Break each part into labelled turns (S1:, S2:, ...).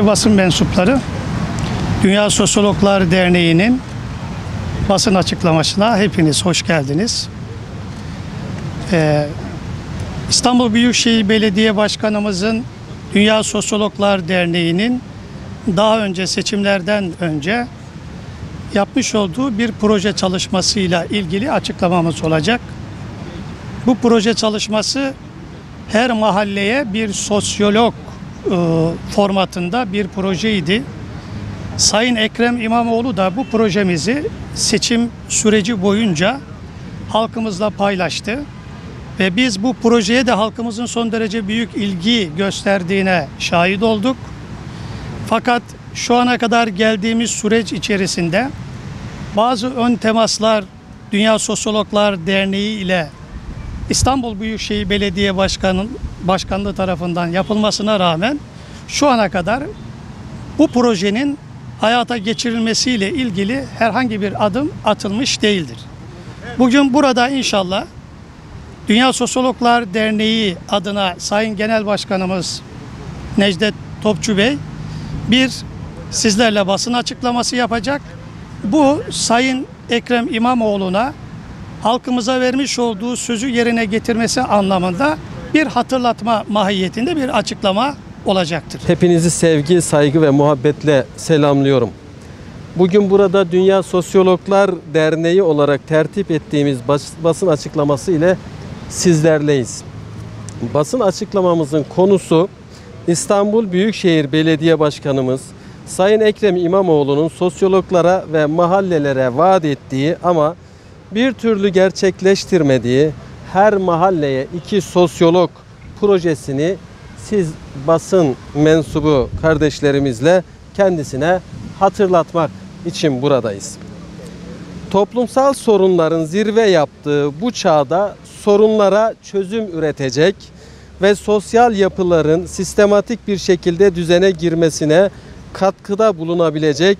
S1: Kıymetli basın mensupları, Dünya Sosyologlar Derneği'nin basın açıklamasına hepiniz hoş geldiniz. İstanbul Büyükşehir Belediye Başkanımızın Dünya Sosyologlar Derneği'nin daha önce seçimlerden önce yapmış olduğu bir proje çalışmasıyla ilgili açıklamamız olacak. Bu proje çalışması her mahalleye bir sosyolog formatında bir projeydi. Sayın Ekrem İmamoğlu da bu projemizi seçim süreci boyunca halkımızla paylaştı. Ve biz bu projeye de halkımızın son derece büyük ilgi gösterdiğine şahit olduk. Fakat şu ana kadar geldiğimiz süreç içerisinde bazı ön temaslar Dünya Sosyologlar Derneği ile İstanbul Büyükşehir Belediye Başkanlığı tarafından yapılmasına rağmen şu ana kadar bu projenin hayata geçirilmesiyle ilgili herhangi bir adım atılmış değildir. Bugün burada inşallah Dünya Sosyologlar Derneği adına Sayın Genel Başkanımız Necdet Topçu Bey sizlerle basın açıklaması yapacak. Bu Sayın Ekrem İmamoğlu'na halkımıza vermiş olduğu sözü yerine getirmesi anlamında bir hatırlatma mahiyetinde bir açıklama olacaktır.
S2: Hepinizi sevgi, saygı ve muhabbetle selamlıyorum. Bugün burada Dünya Sosyologlar Derneği olarak tertip ettiğimiz basın açıklaması ile sizlerleyiz. Basın açıklamamızın konusu İstanbul Büyükşehir Belediye Başkanımız Sayın Ekrem İmamoğlu'nun sosyologlara ve mahallelere vaat ettiği ama bir türlü gerçekleştirmediği her mahalleye 2 sosyolog projesini siz basın mensubu kardeşlerimizle kendisine hatırlatmak için buradayız. Toplumsal sorunların zirve yaptığı bu çağda sorunlara çözüm üretecek ve sosyal yapıların sistematik bir şekilde düzene girmesine katkıda bulunabilecek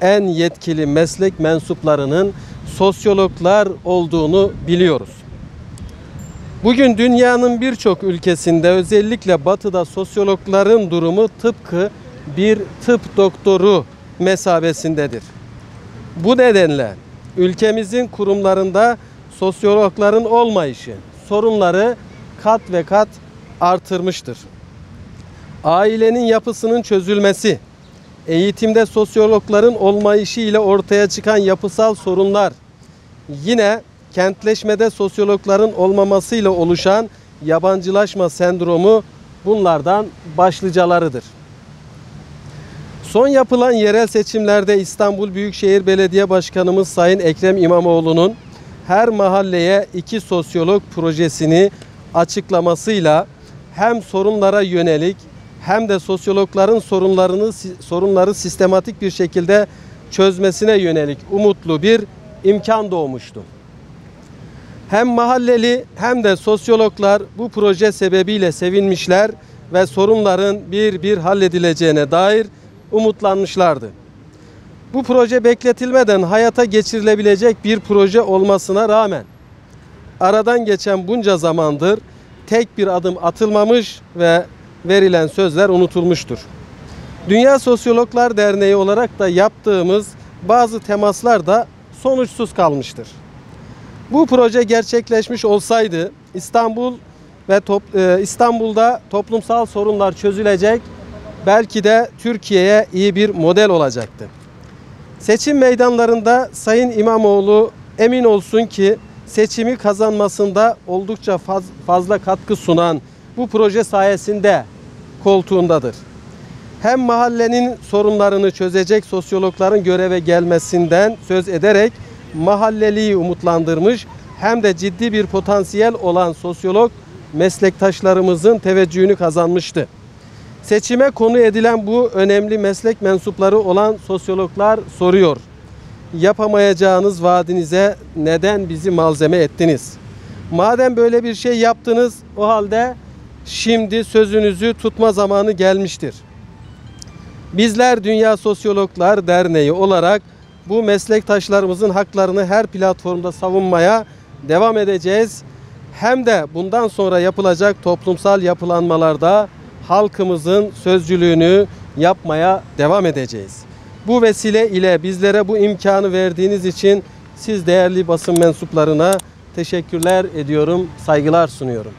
S2: en yetkili meslek mensuplarının sosyologlar olduğunu biliyoruz. Bugün dünyanın birçok ülkesinde özellikle batıda sosyologların durumu tıpkı bir tıp doktoru mesabesindedir. Bu nedenle ülkemizin kurumlarında sosyologların olmayışı sorunları kat ve kat artırmıştır. Ailenin yapısının çözülmesi, eğitimde sosyologların olmayışı ile ortaya çıkan yapısal sorunlar, yine kentleşmede sosyologların olmamasıyla oluşan yabancılaşma sendromu bunlardan başlıcalarıdır. Son yapılan yerel seçimlerde İstanbul Büyükşehir Belediye Başkanımız Sayın Ekrem İmamoğlu'nun her mahalleye 2 sosyolog projesini açıklamasıyla hem sorunlara yönelik hem de sosyologların sorunları sistematik bir şekilde çözmesine yönelik umutlu bir imkan doğmuştu. Hem mahalleli hem de sosyologlar bu proje sebebiyle sevinmişler ve sorunların bir halledileceğine dair umutlanmışlardı. Bu proje bekletilmeden hayata geçirilebilecek bir proje olmasına rağmen aradan geçen bunca zamandır tek bir adım atılmamış ve verilen sözler unutulmuştur. Dünya Sosyologlar Derneği olarak da yaptığımız bazı temaslar da sonuçsuz kalmıştır. Bu proje gerçekleşmiş olsaydı İstanbul'da toplumsal sorunlar çözülecek, belki de Türkiye'ye iyi bir model olacaktı. Seçim meydanlarında Sayın İmamoğlu emin olsun ki seçimi kazanmasında oldukça fazla katkı sunan bu proje sayesinde koltuğundadır. Hem mahallenin sorunlarını çözecek sosyologların göreve gelmesinden söz ederek mahalleliyi umutlandırmış, hem de ciddi bir potansiyel olan sosyolog meslektaşlarımızın teveccühünü kazanmıştı. Seçime konu edilen bu önemli meslek mensupları olan sosyologlar soruyor: yapamayacağınız vaadinize neden bizi malzeme ettiniz? Madem böyle bir şey yaptınız, o halde şimdi sözünüzü tutma zamanı gelmiştir. Bizler Dünya Sosyologlar Derneği olarak bu meslektaşlarımızın haklarını her platformda savunmaya devam edeceğiz. Hem de bundan sonra yapılacak toplumsal yapılanmalarda halkımızın sözcülüğünü yapmaya devam edeceğiz. Bu vesile ile bizlere bu imkanı verdiğiniz için siz değerli basın mensuplarına teşekkürler ediyorum, saygılar sunuyorum.